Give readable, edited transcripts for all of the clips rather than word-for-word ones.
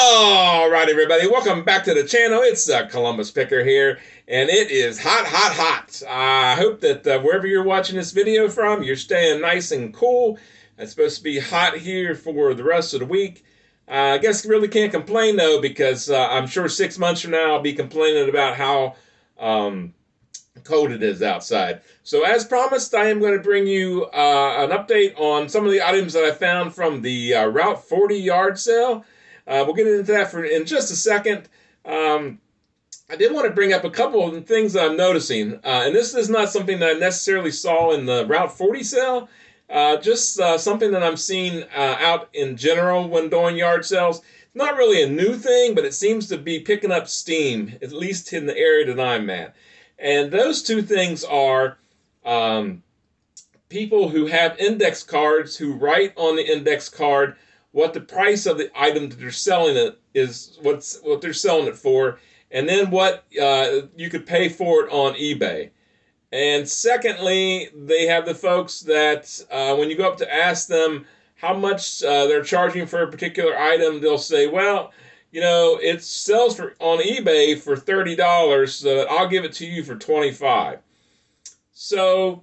All right, everybody, welcome back to the channel. It's Columbus Picker here, and it is hot, hot, hot. I hope that wherever you're watching this video from, you're staying nice and cool. It's supposed to be hot here for the rest of the week. I guess really can't complain, though, because I'm sure 6 months from now I'll be complaining about how um, cold it is outside. So as promised, I am going to bring you an update on some of the items that I found from the Route 40 yard sale. We'll get into that in just a second. I did want to bring up a couple of things that I'm noticing, and this is not something that I necessarily saw in the Route 40 sale, just something that I'm seeing out in general when doing yard sales. It's not really a new thing, but it seems to be picking up steam, at least in the area that I'm at. And those two things are people who have index cards who write on the index card what the price of the item that they're selling it is, what they're selling it for, and then what you could pay for it on eBay. And secondly, they have the folks that when you go up to ask them how much they're charging for a particular item, they'll say, well, you know, it sells on eBay for $30, so I'll give it to you for $25. So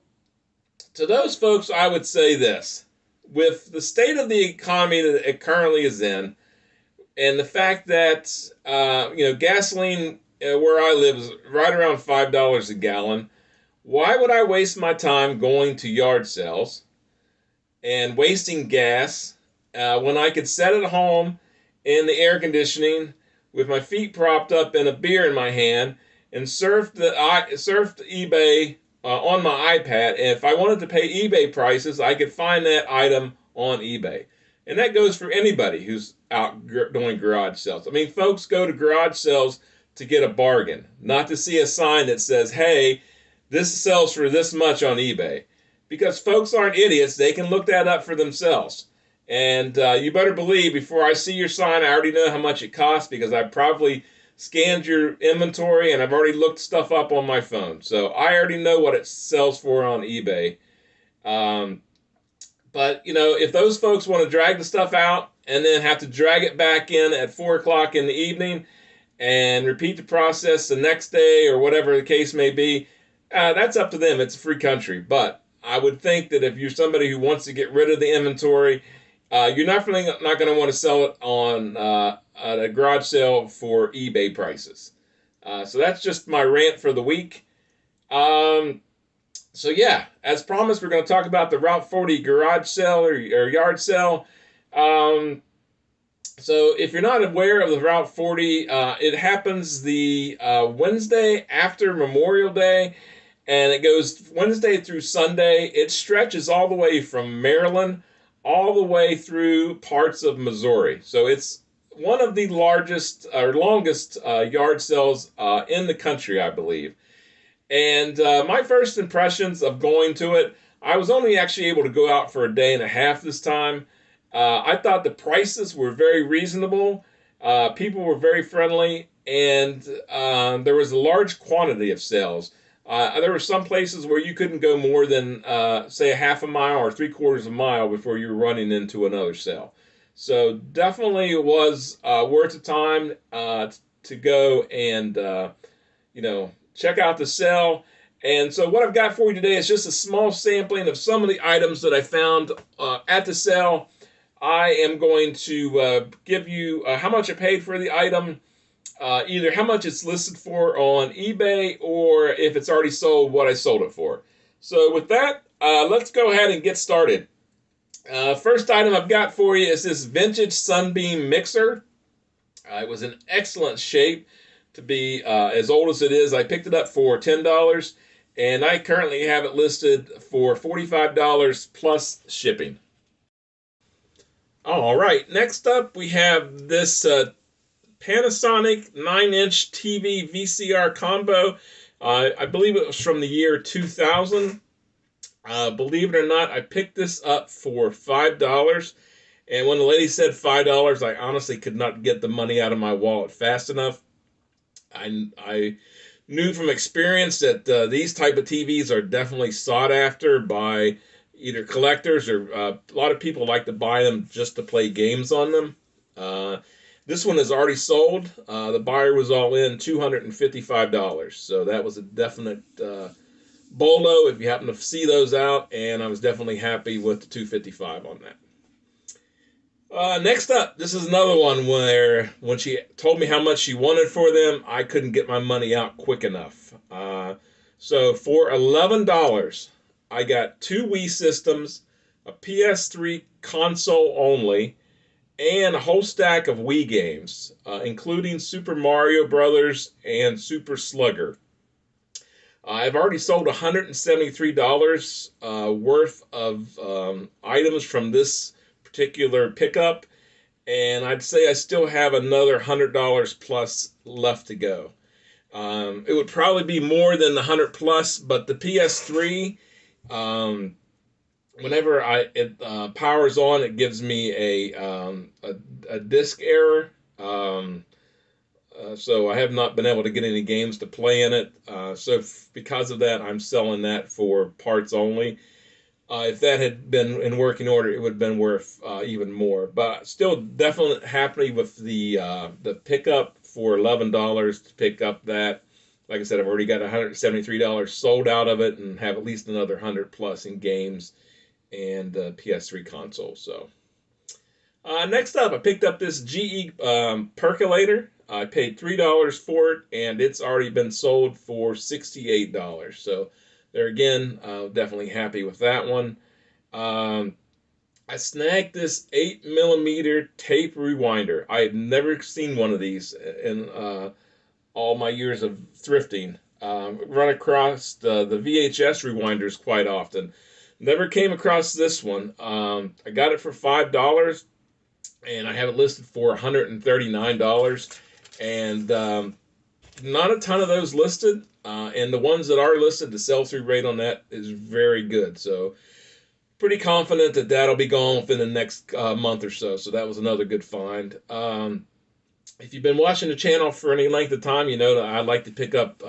to those folks, I would say this. With the state of the economy that it currently is in, and the fact that gasoline where I live is right around $5 a gallon, why would I waste my time going to yard sales and wasting gas when I could sit at home in the air conditioning with my feet propped up and a beer in my hand and surf eBay on my iPad, and if I wanted to pay eBay prices, I could find that item on eBay. And that goes for anybody who's out doing garage sales. I mean, folks go to garage sales to get a bargain, not to see a sign that says, hey, this sells for this much on eBay. Because folks aren't idiots. They can look that up for themselves. And you better believe before I see your sign, I already know how much it costs because I probably scanned your inventory and I've already looked stuff up on my phone. So I already know what it sells for on eBay. But, you know, if those folks want to drag the stuff out and then have to drag it back in at 4 o'clock in the evening and repeat the process the next day or whatever the case may be, that's up to them. It's a free country. But I would think that if you're somebody who wants to get rid of the inventory, you're not going to want to sell it on at a garage sale for eBay prices. So that's just my rant for the week. So yeah, as promised, we're going to talk about the Route 40 garage sale or yard sale. So if you're not aware of the Route 40, it happens the Wednesday after Memorial Day, and it goes Wednesday through Sunday. It stretches all the way from Maryland all the way through parts of Missouri. So it's one of the largest or longest yard sales in the country, I believe. And my first impressions of going to it, I was only actually able to go out for a day and a half this time. I thought the prices were very reasonable. People were very friendly, and there was a large quantity of sales. There were some places where you couldn't go more than, say, a half a mile or 3/4 of a mile before you were running into another sale. So definitely it was worth the time to go and, check out the sale. And so what I've got for you today is just a small sampling of some of the items that I found at the sale. I am going to give you how much I paid for the item, either how much it's listed for on eBay or if it's already sold, what I sold it for. So with that, let's go ahead and get started. First item I've got for you is this vintage Sunbeam mixer. It was in excellent shape to be as old as it is. I picked it up for $10, and I currently have it listed for $45 plus shipping. All right, next up we have this Panasonic 9-inch TV VCR combo. I believe it was from the year 2000. Believe it or not, I picked this up for $5. And when the lady said $5, I honestly could not get the money out of my wallet fast enough. I knew from experience that these type of TVs are definitely sought after by either collectors or a lot of people like to buy them just to play games on them. This one is already sold. The buyer was all in $255, so that was a definite bolo if you happen to see those out, and I was definitely happy with the 255 on that. Next up, this is another one where when she told me how much she wanted for them, I couldn't get my money out quick enough. So for $11, I got two Wii systems, a PS3 console only, and a whole stack of Wii games, including Super Mario Brothers and Super Slugger. I've already sold $173 worth of items from this particular pickup, and I'd say I still have another $100 plus left to go. It would probably be more than the 100 plus, but the PS3, whenever it powers on, it gives me a disk error. So I have not been able to get any games to play in it. Because of that, I'm selling that for parts only. If that had been in working order, it would have been worth even more. But still, definitely happy with the pickup for $11 to pick up that. Like I said, I've already got $173 sold out of it, and have at least another 100 plus in games and PS3 console. So next up, I picked up this GE percolator. I paid $3 for it, and it's already been sold for $68. So there again, definitely happy with that one. I snagged this 8mm tape rewinder. I had never seen one of these in all my years of thrifting. Run across the VHS rewinders quite often. Never came across this one. I got it for $5, and I have it listed for $139. And not a ton of those listed. And the ones that are listed, the sell-through rate on that is very good. So pretty confident that that'll be gone within the next month or so. So that was another good find. If you've been watching the channel for any length of time, you know that I like to pick up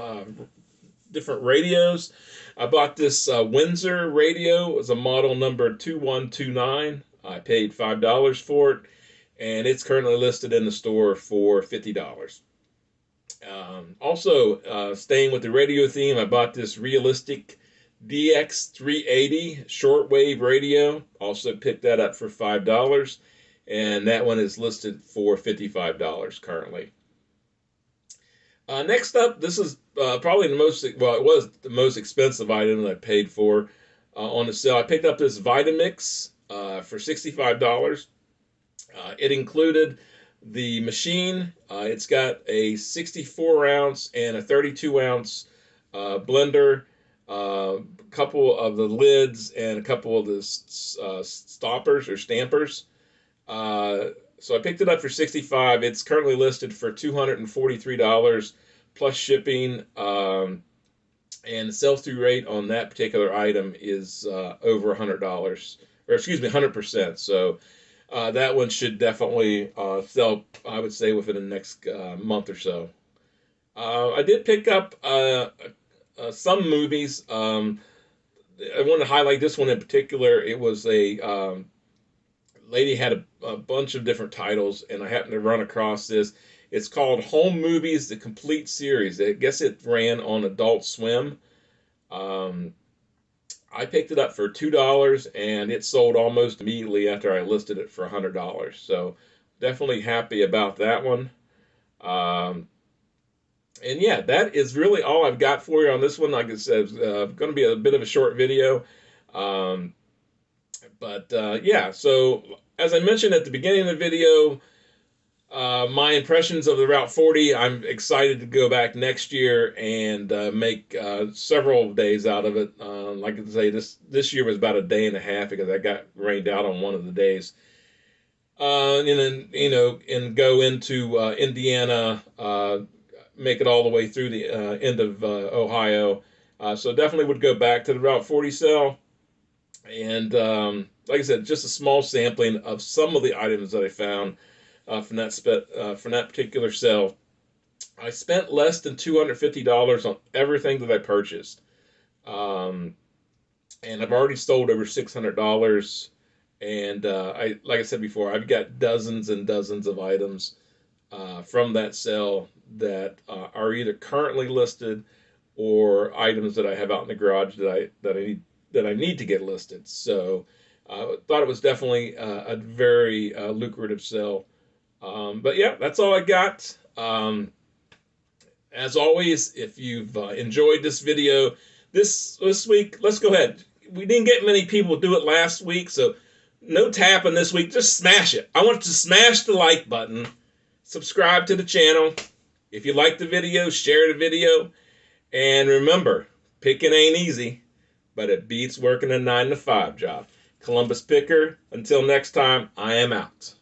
different radios. I bought this Windsor radio. It was a model number 2129. I paid $5 for it, and it's currently listed in the store for $50. Also, staying with the radio theme, I bought this Realistic DX380 shortwave radio. Also picked that up for $5, and that one is listed for $55 currently. Next up, this is probably the most, well, it was the most expensive item that I paid for on the sale. I picked up this Vitamix for $65. It included the machine. It's got a 64 ounce and a 32 ounce blender, a couple of the lids, and a couple of the stoppers or stampers. So I picked it up for $65. It's currently listed for $243 plus shipping. And the sell-through rate on that particular item is over $100, or excuse me, 100%. So that one should definitely sell, I would say, within the next month or so. I did pick up some movies. I want to highlight this one in particular. It was a lady had a bunch of different titles, and I happened to run across this. It's called Home Movies, the Complete Series. I guess it ran on Adult Swim. I picked it up for $2, and it sold almost immediately after I listed it for $100. So definitely happy about that one. And yeah, that is really all I've got for you on this one. Like I said, it's going to be a bit of a short video. Yeah, so as I mentioned at the beginning of the video, my impressions of the Route 40, I'm excited to go back next year and make several days out of it. Like I say, this year was about a day and a half because I got rained out on one of the days. And then, and go into Indiana, make it all the way through the end of Ohio. So definitely would go back to the Route 40 sale. And like I said, just a small sampling of some of the items that I found from that particular sale. I spent less than $250 on everything that I purchased, and I've already sold over $600. And like I said before, I've got dozens and dozens of items from that sale that are either currently listed or items that I have out in the garage that I need to get listed. So thought it was definitely a very lucrative sale. But yeah, that's all I got. As always, if you've enjoyed this video this week, let's go ahead. We didn't get many people do it last week, so no tapping this week. Just smash it. I want to smash the like button. Subscribe to the channel. If you like the video, share the video. And remember, picking ain't easy, but it beats working a 9-to-5 job. Columbus Picker, until next time, I am out.